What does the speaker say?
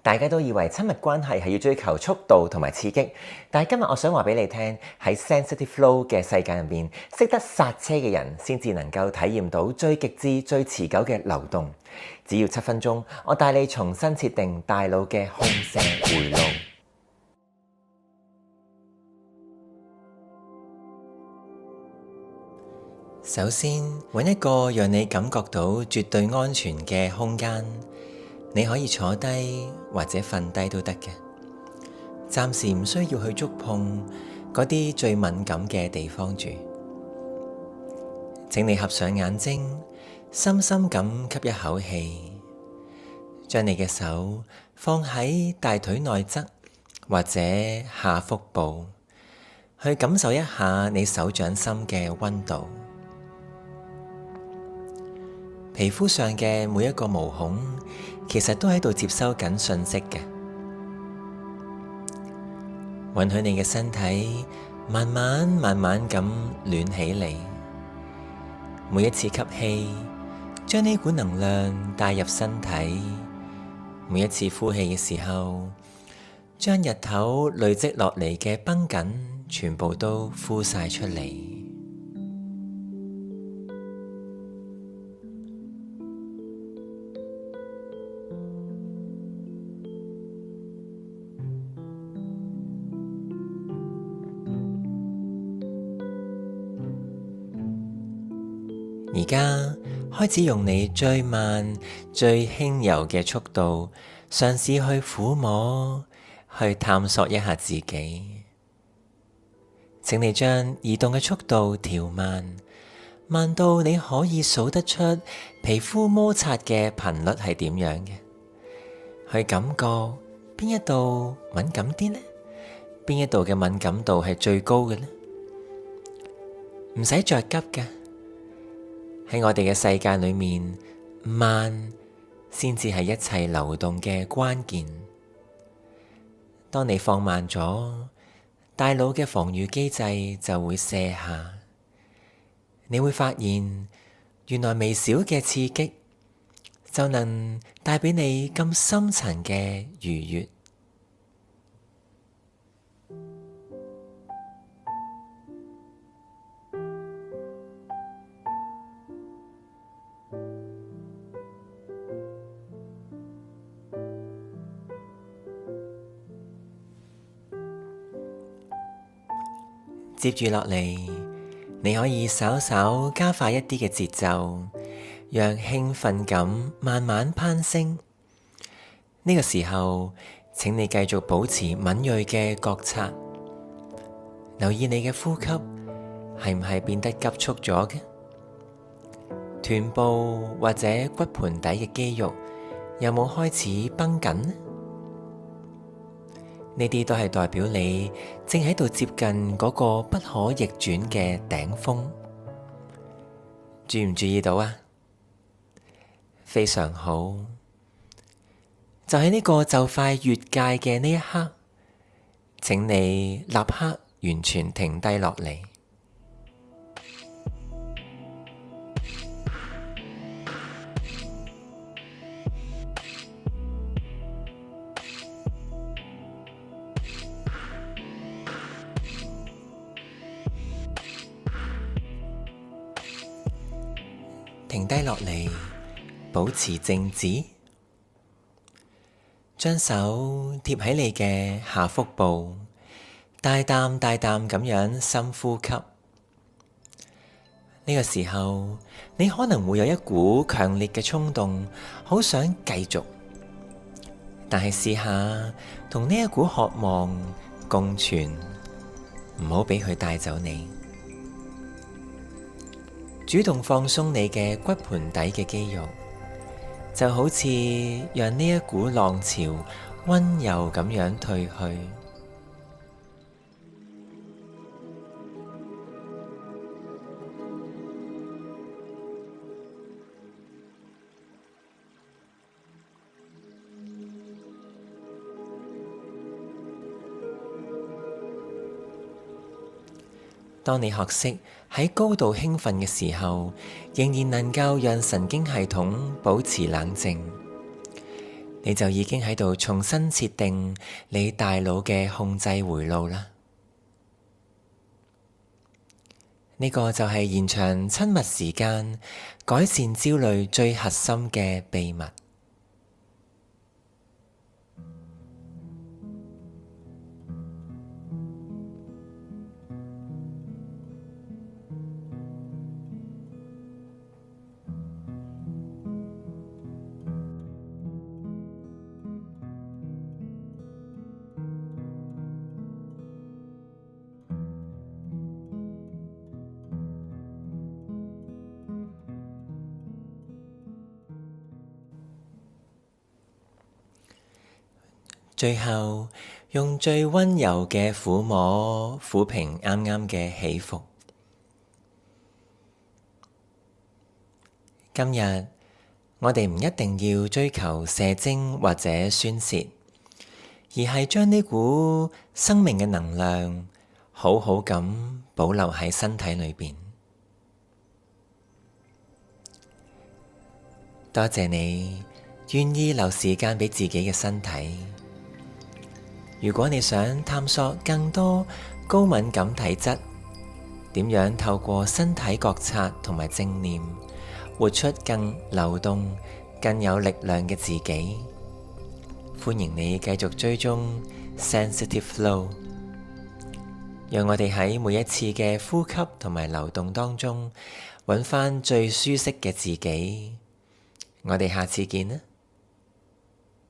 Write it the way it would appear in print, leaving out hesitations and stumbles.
大家都以為親密關係係要追求速度同埋刺激，但係今日我想話俾你聽，喺 Sensitive Flow 嘅世界入面，識得剎車嘅人先至能夠體驗到最極致、最持久嘅流動。只要7分鐘，我帶你重新設定大腦嘅控射回路。首先，揾一個讓你感覺到絕對安全嘅空間。你可以坐低或者瞓低都得嘅，暫時唔需要去觸碰嗰啲最敏感嘅地方住。請你合上眼睛，深深咁吸一口氣，將你嘅手放喺大腿內側或者下腹部，去感受一下你手掌心嘅溫度。皮膚上嘅每一個毛孔，其實都喺度接收緊訊息嘅。允許你嘅身體慢慢咁暖起嚟。每一次吸氣，將呢股能量帶入身體；每一次呼氣嘅時候，將日頭累積落嚟嘅繃緊全部都呼晒出嚟。而家開始用你最慢、最輕柔嘅速度，嘗試去撫摸、去探索一下自己。請你將移動嘅速度調慢，慢到你可以數得出皮膚摩擦嘅頻率係點樣嘅。去感覺邊一度敏感啲呢？邊一度嘅敏感度係最高嘅呢？唔使着急嘅。喺我哋嘅世界裏面，慢先至係一切流動嘅關鍵。當你放慢咗，大腦嘅防禦機制就會卸下。你會發現，原來微小嘅刺激就能帶俾你咁深層嘅愉悅。接住落嚟，你可以稍稍加快一啲嘅節奏，讓興奮感慢慢攀升。呢個時候，請你繼續保持敏銳嘅覺察，留意你嘅呼吸係唔係變得急促咗嘅？臀部或者骨盆底嘅肌肉有冇開始繃緊呢？呢啲都係代表你正喺度接近嗰個不可逆轉嘅頂峰，注唔注意到啊？非常好，就喺呢個就快越界嘅呢一刻，請你立刻完全停低落嚟。停低落嚟，保持靜止，將手貼喺你嘅下腹部，大啖大啖咁樣深呼吸。呢個時候，你可能會有一股強烈嘅衝動，好想繼續，但係試下同呢一股渴望共存，唔好俾佢帶走你。主動放鬆你嘅骨盆底嘅肌肉，就好似讓呢一股浪潮溫柔咁樣退去。當你學識喺高度興奮嘅時候，仍然能夠讓神經系統保持冷靜，你就已經喺度重新設定你大腦嘅控制回路啦。呢個就係延長親密時間、改善焦慮最核心嘅秘密。最後，用最溫柔嘅撫摸撫平啱啱嘅起伏。今日我哋唔一定要追求射精或者宣洩，而係將呢股生命嘅能量好好咁保留喺身體裏邊。多謝你願意留時間俾自己嘅身體。如果你想探索更多高敏感體質，點樣透過身體覺察同埋正念，活出更流動、更有力量嘅自己，歡迎你繼續追蹤 Sensitive Flow， 讓我哋喺每一次嘅呼吸同埋流動當中，揾返最舒適嘅自己。我哋下次見啦！